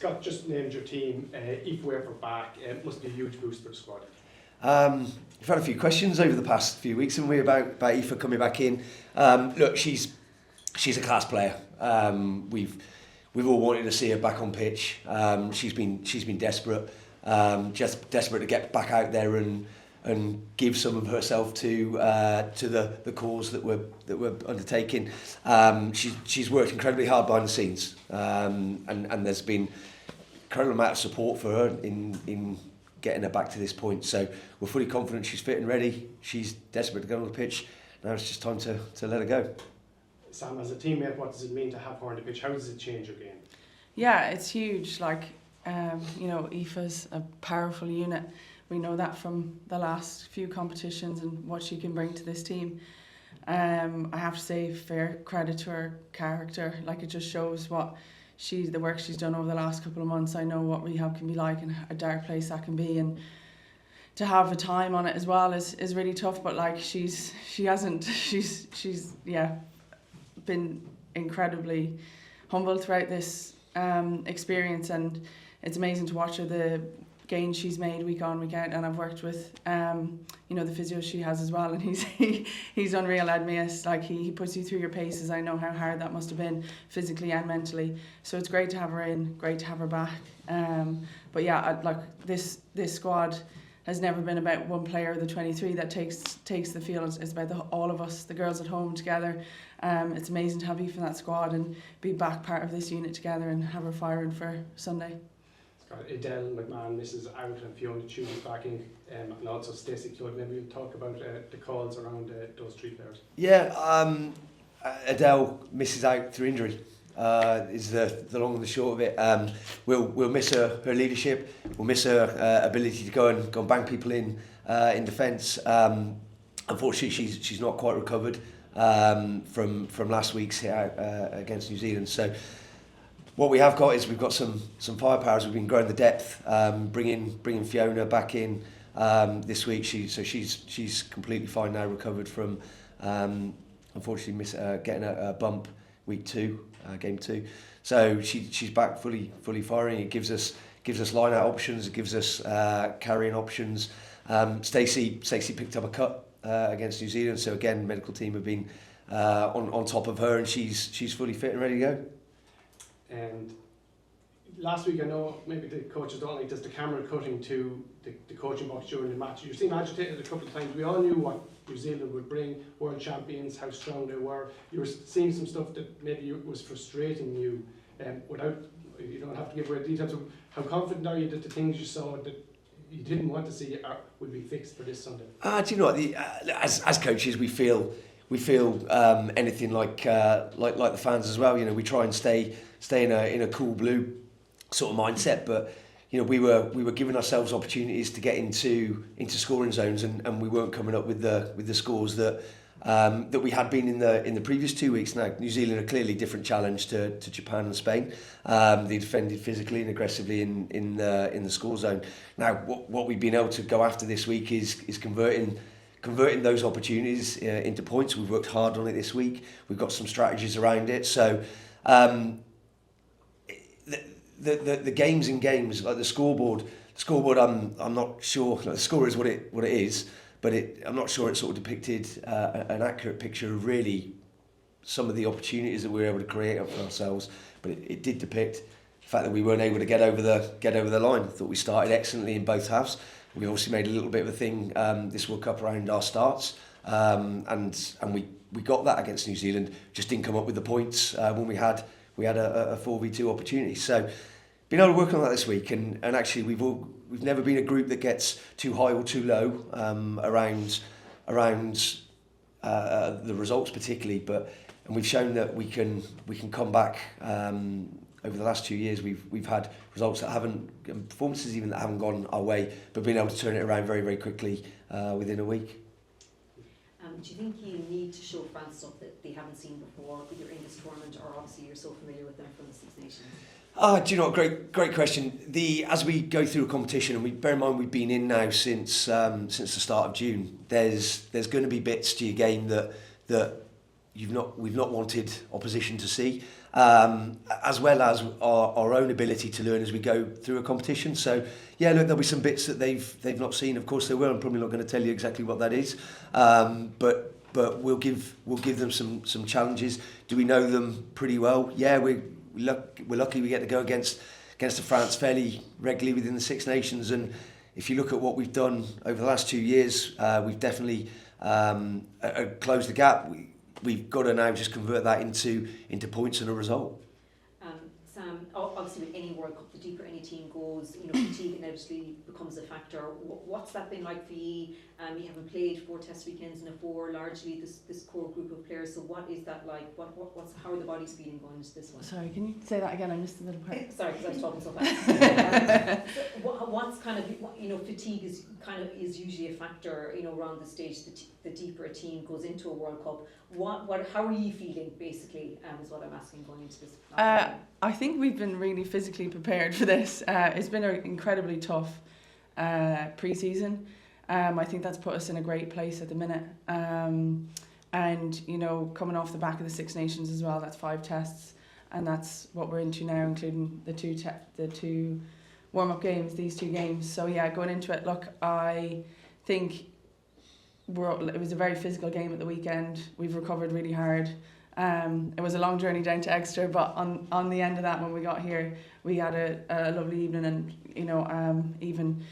Scott just named your team. Epha back. It must be a huge boost for the squad. We've had a few questions over the past few weeks, haven't we, about Epha coming back in. Look, she's a class player. We've all wanted to see her back on pitch. She's been desperate, just desperate to get back out there and give some of herself to the cause that we're undertaking. She's worked incredibly hard behind the scenes, and there's been incredible amount of support for her in getting her back to this point. So we're fully confident she's fit and ready. She's desperate to go on the pitch. Now it's just time to let her go. Sam, as a teammate, what does it mean to have her on the pitch? How does it change your game? Yeah, it's huge. Aoife's a powerful unit. We know that from the last few competitions and what she can bring to this team. I have to say, fair credit to her character. It just shows the work she's done over the last couple of months. I know what rehab can be like and a dark place that can be, and to have a time on it as well is really tough. But she's been incredibly humble throughout this experience, and it's amazing to watch her, the gains she's made week on, week out. And I've worked with the physio she has as well, and he's unreal, Admias. He puts you through your paces. I know how hard that must have been physically and mentally, so it's great to have her in, great to have her back. But yeah, this squad has never been about one player, the 23, that takes the field. It's about all of us, the girls at home together. It's amazing to have Epha in that squad and be back part of this unit together and have her firing for Sunday. Adele McMahon misses out and Fiona Chew is back in, and also Stacey Cloyd. Maybe we'll talk about the calls around those three players. Yeah, Adele misses out through injury. Is the long and the short of it. We'll miss her leadership. We'll miss her ability to go and bang people in defence. Unfortunately, she's not quite recovered from last week's hit against New Zealand. So what we have got is we've got some firepower. We've been growing the depth, bringing Fiona back in this week. She's completely fine now, recovered from unfortunately getting a bump week 2. Game 2, so she's back fully firing. It gives us line out options. It gives us carrying options. Stacey picked up a cut against New Zealand, so again, medical team have been on top of her, and she's fully fit and ready to go. And last week, I know maybe the coaches don't like this, the camera cutting to the coaching box during the match. You seem agitated a couple of times. We all knew what New Zealand would bring, world champions, how strong they were. You were seeing some stuff that maybe was frustrating you, without, you don't have to give away details. So how confident are you that the things you saw that you didn't want to see would be fixed for this Sunday? Do you know what? As coaches, we feel anything like the fans as well. We try and stay in a cool blue sort of mindset, but we were giving ourselves opportunities to get into scoring zones, and we weren't coming up with the scores that we had been in the previous 2 weeks. Now New Zealand a clearly different challenge to Japan and Spain. They defended physically and aggressively in the score zone. Now what we've been able to go after this week is converting those opportunities into points. We've worked hard on it this week. We've got some strategies around it. So the games in games, like the scoreboard, I'm not sure. The score is what it is, but I'm not sure it sort of depicted an accurate picture of really some of the opportunities that we were able to create for ourselves. But it did depict the fact that we weren't able to get over the line. I thought we started excellently in both halves. We obviously made a little bit of a thing this World Cup around our starts, and we got that against New Zealand. Just didn't come up with the points when we had a 4v2 opportunity. So been able to work on that this week, and actually we've never been a group that gets too high or too low around the results particularly, and we've shown that we can come back. Over the last 2 years, we've had results that performances even that haven't gone our way, but being able to turn it around very, very quickly within a week. Do you think you need to show France stuff that they haven't seen before with your English tournament, or obviously you're so familiar with them from the Six Nations? Do you know what? Great question. As we go through a competition, and bear in mind we've been in now since the start of June. There's going to be bits to your game that we've not wanted opposition to see. as well as our own ability to learn as we go through a competition. So yeah, look, there'll be some bits that they've not seen. Of course, they will. I'm probably not going to tell you exactly what that is, but we'll give them some challenges. Do we know them pretty well? Yeah, we're lucky we get to go against France fairly regularly within the Six Nations, and if you look at what we've done over the last 2 years, we've definitely closed the gap. We've got to now just convert that into points and a result. Sam, obviously with any World Cup, the deeper any team goes, fatigue inevitably becomes a factor. What's that been like for you? You haven't played 4 test weekends in a 4, largely this core group of players. So what is that like? How are the bodies feeling going into this one? Sorry, can you say that again? I missed a little part. Sorry, because I was talking so fast. What's kind of fatigue is usually a factor around the stage. The deeper a team goes into a World Cup, how are you feeling basically? Is what I'm asking going into this. I think we've been really physically prepared for this. It's been an incredibly tough pre-season. I think that's put us in a great place at the minute. And coming off the back of the Six Nations as well, that's 5 tests, and that's what we're into now, including the two warm-up games, these 2 games. So yeah, going into it, look, I think it was a very physical game at the weekend. We've recovered really hard. It was a long journey down to Exeter, but on the end of that, when we got here, we had a lovely evening, and even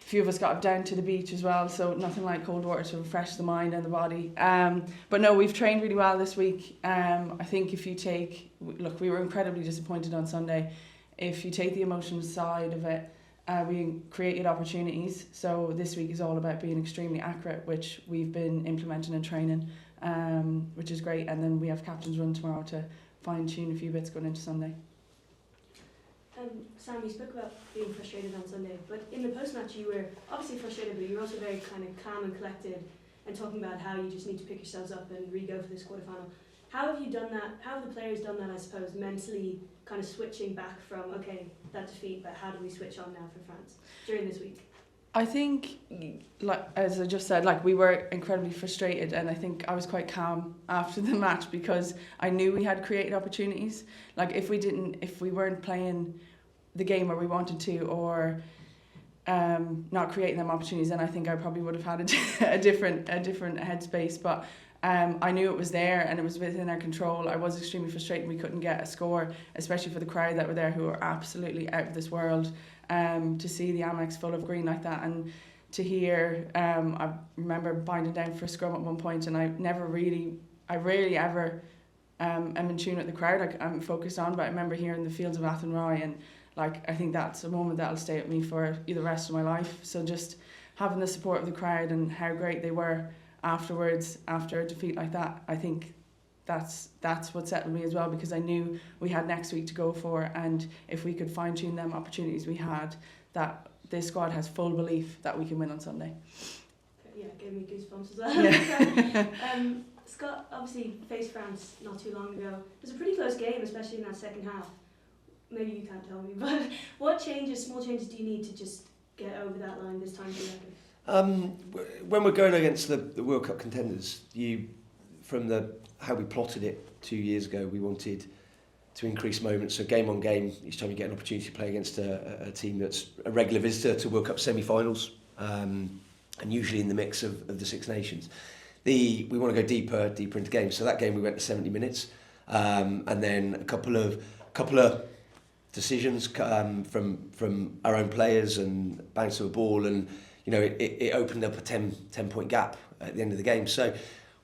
a few of us got down to the beach as well, so nothing like cold water to refresh the mind and the body. But no, we've trained really well this week. I think if you we were incredibly disappointed on Sunday. If you take the emotional side of it, we created opportunities. So this week is all about being extremely accurate, which we've been implementing in training, which is great. And then we have captain's run tomorrow to fine tune a few bits going into Sunday. Sam, you spoke about being frustrated on Sunday, but in the post-match you were obviously frustrated, but you were also very kind of calm and collected and talking about how you just need to pick yourselves up and re-go for this quarterfinal. How have you done that? How have the players done that, I suppose, mentally kind of switching back from, okay, that defeat, but how do we switch on now for France during this week? I think, like as I just said, we were incredibly frustrated, and I think I was quite calm after the match because I knew we had created opportunities. If we weren't playing the game where we wanted to, or not creating them opportunities, then I think I probably would have had a different headspace. But I knew it was there and it was within our control. I was extremely frustrated we couldn't get a score, especially for the crowd that were there, who were absolutely out of this world. To see the Amex full of green like that, and to hear, I remember binding down for a scrum at one point, and I rarely ever am in tune with the crowd. I'm focused on, but I remember hearing the fields of Athenry, and I think that's a moment that'll stay with me for the rest of my life. So just having the support of the crowd and how great they were afterwards, after a defeat like that, I think that's what settled me as well, because I knew we had next week to go for, and if we could fine tune them opportunities we had, that this squad has full belief that we can win on Sunday. Yeah, it gave me goosebumps as well. Yeah. Scott obviously faced France not too long ago. It was a pretty close game, especially in that second half. Maybe you can't tell me, but what small changes do you need to just get over that line this time, do you reckon? When we're going against the World Cup contenders, from how we plotted it 2 years ago, we wanted to increase moments. So game on game, each time you get an opportunity to play against a team that's a regular visitor to World Cup semi-finals, and usually in the mix of the Six Nations. We want to go deeper into games. So that game we went to 70 minutes, and then a couple of decisions from our own players and bounce of a ball, and it opened up a 10 point gap at the end of the game. So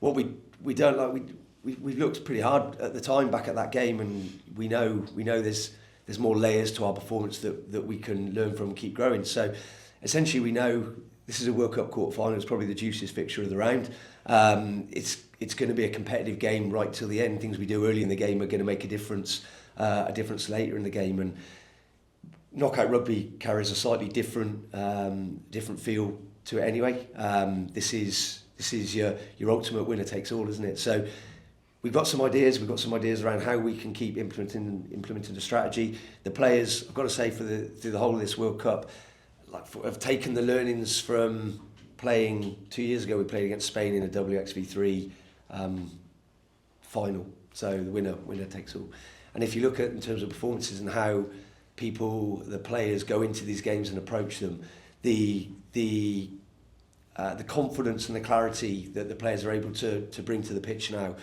what we don't like, we looked pretty hard at the time back at that game, and we know there's more layers to our performance that we can learn from and keep growing. So essentially we know this is a World Cup quarter final. It's probably the juiciest fixture of the round. It's going to be a competitive game right till the end. Things we do early in the game are going to make a difference later in the game, and knockout rugby carries a slightly different feel to it anyway. This is your ultimate winner takes all, isn't it? So we've got some ideas around how we can keep implementing the strategy. The players, I've got to say, through the whole of this World Cup, have taken the learnings from playing 2 years ago. We played against Spain in a WXV3 final, so the winner takes all. And if you look at in terms of performances and how the players go into these games and approach them, the confidence and the clarity that the players are able to bring to the pitch now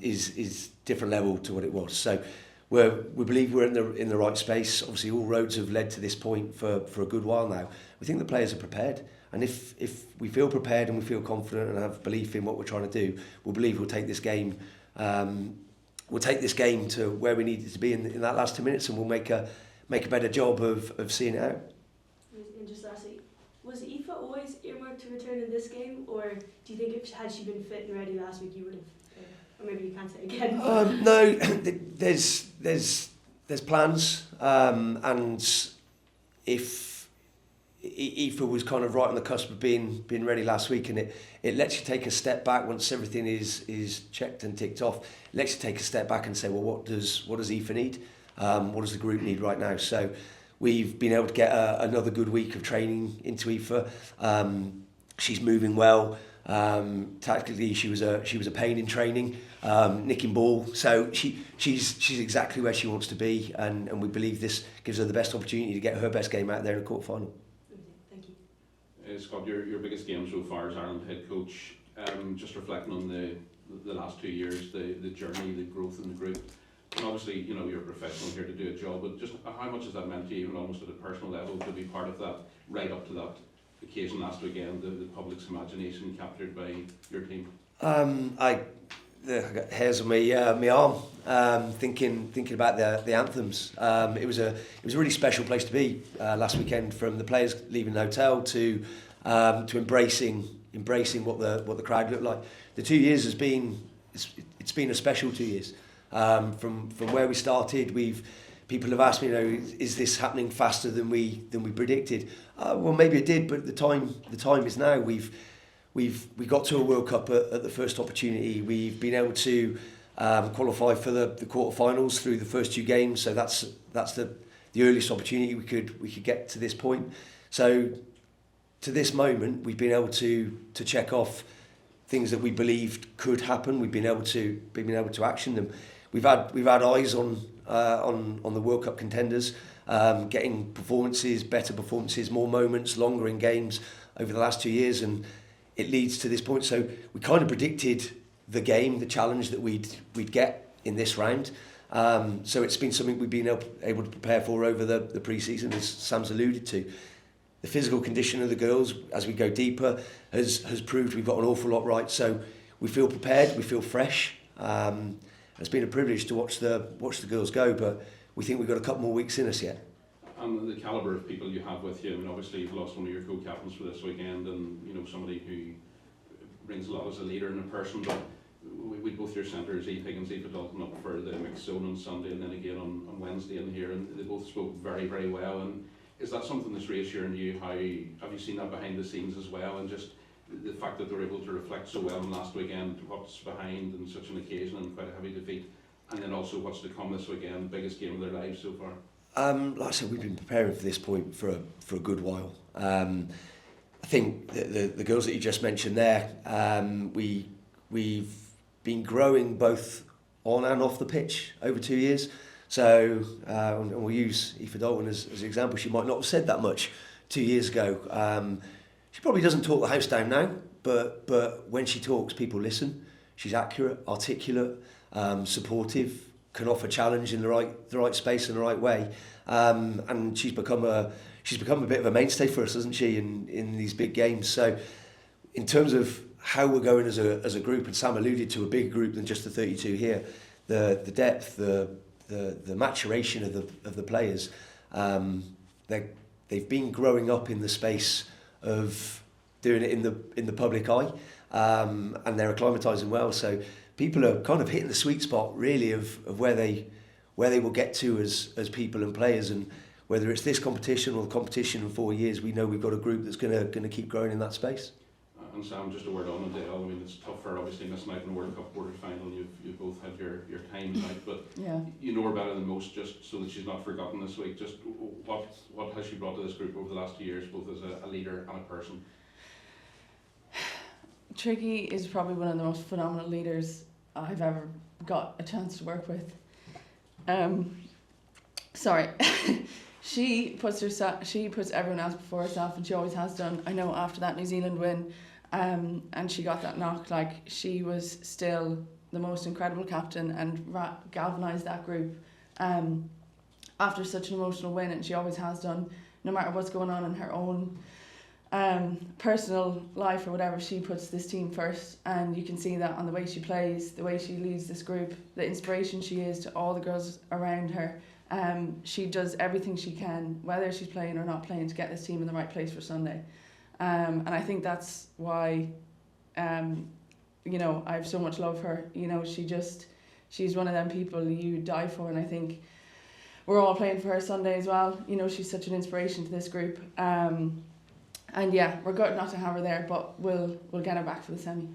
is different level to what it was. So we believe we're in the right space. Obviously, all roads have led to this point for a good while now. We think the players are prepared, and if we feel prepared and we feel confident and have belief in what we're trying to do, we believe we'll take this game. We'll take this game to where we need it to be in that last 2 minutes, and we'll make a better job of seeing it out. And just lastly, was Epha always earmarked to return in this game, or do you think had she been fit and ready last week, you would have? Or maybe you can't say again. No, there's plans, and if Epha was kind of right on the cusp of being ready last week, and it lets you take a step back once everything is checked and ticked off. It lets you take a step back and say, well, what does Epha need? What does the group need right now? So we've been able to get another good week of training into Epha. She's moving well. Tactically, she was a pain in training, nicking ball. So she's exactly where she wants to be, and we believe this gives her the best opportunity to get her best game out there in the quarter final. Thank you. Scott, your biggest game so far as Ireland head coach. Just reflecting on the last 2 years, the journey, the growth in the group. And obviously, you know, you're a professional here to do a job, but just how much has that meant to you, even almost at a personal level, to be part of that right up to that occasion last weekend, the public's imagination captured by your team? I got hairs on my arm, thinking about the anthems. It was a really special place to be last weekend, from the players leaving the hotel to embracing what the crowd looked like. The 2 years it's been a special 2 years. From where we started, people have asked me, you know, is this happening faster than we predicted? Well, maybe it did, but the time is now. We got to a World Cup at the first opportunity. We've been able to qualify for the quarterfinals through the first 2 games. So that's the earliest opportunity we could get to this point. So to this moment, we've been able to check off things that we believed could happen. We've been able to action them. We've had eyes on the World Cup contenders, getting better performances, more moments, longer in games over the last 2 years, and it leads to this point. So we kind of predicted the game, the challenge that we'd get in this round. So it's been something we've been able to prepare for over the pre-season, as Sam's alluded to. The physical condition of the girls as we go deeper has proved we've got an awful lot right. So we feel prepared, we feel fresh. It's been a privilege to watch the girls go, but we think we've got a couple more weeks in us yet. And the calibre of people you have with you, I mean, obviously you've lost one of your co-captains for this weekend, and you know, somebody who brings a lot as a leader and a person, but we both your centres, Eve Higgins, Eva Dalton, up for the mixed zone on Sunday and then again on Wednesday in here, and they both spoke very, very well. And is that something that's reassuring you? How have you seen that behind the scenes as well, and just the fact that they're able to reflect so well on last weekend, what's behind in such an occasion and quite a heavy defeat, and then also what's to come this weekend, biggest game of their lives so far? Like I said, we've been preparing for this point for a good while. I think the girls that you just mentioned there, we've been growing both on and off the pitch over 2 years. So, and we'll use Epha Dalton as an example. She might not have said that much 2 years ago. She probably doesn't talk the house down now, but when she talks, people listen. She's accurate, articulate, supportive, can offer challenge in the right space and the right way. And she's become a bit of a mainstay for us, hasn't she, in these big games. So, in terms of how we're going as a group, and Sam alluded to a bigger group than just the 32 here, the depth, the maturation of the players, they've been growing up in the space of doing it in the public eye, and they're acclimatising well. So people are kind of hitting the sweet spot really of where they will get to as people and players, and whether it's this competition or the competition in 4 years, we know we've got a group that's going to keep growing in that space. And Sam, just a word on Adele. I mean, it's tougher, obviously, missing out in the World Cup quarter final. You've both had your times out, but Yeah. you know her better than most, just so that she's not forgotten this week. Just what has she brought to this group over the last 2 years, both as a leader and a person? Tricky is probably one of the most phenomenal leaders I've ever got a chance to work with. Sorry. She puts everyone else before herself, and she always has done. I know after that New Zealand win, and she got that knock, like, she was still the most incredible captain and galvanised that group after such an emotional win, and she always has done. No matter what's going on in her own personal life or whatever, she puts this team first, and you can see that on the way she plays, the way she leads this group, the inspiration she is to all the girls around her. She does everything she can, whether she's playing or not playing, to get this team in the right place for Sunday. And I think that's why, you know, I have so much love for her. You know, she's one of them people you die for, and I think we're all playing for her Sunday as well. You know, she's such an inspiration to this group. And yeah, we're good not to have her there, but we'll get her back for the semi.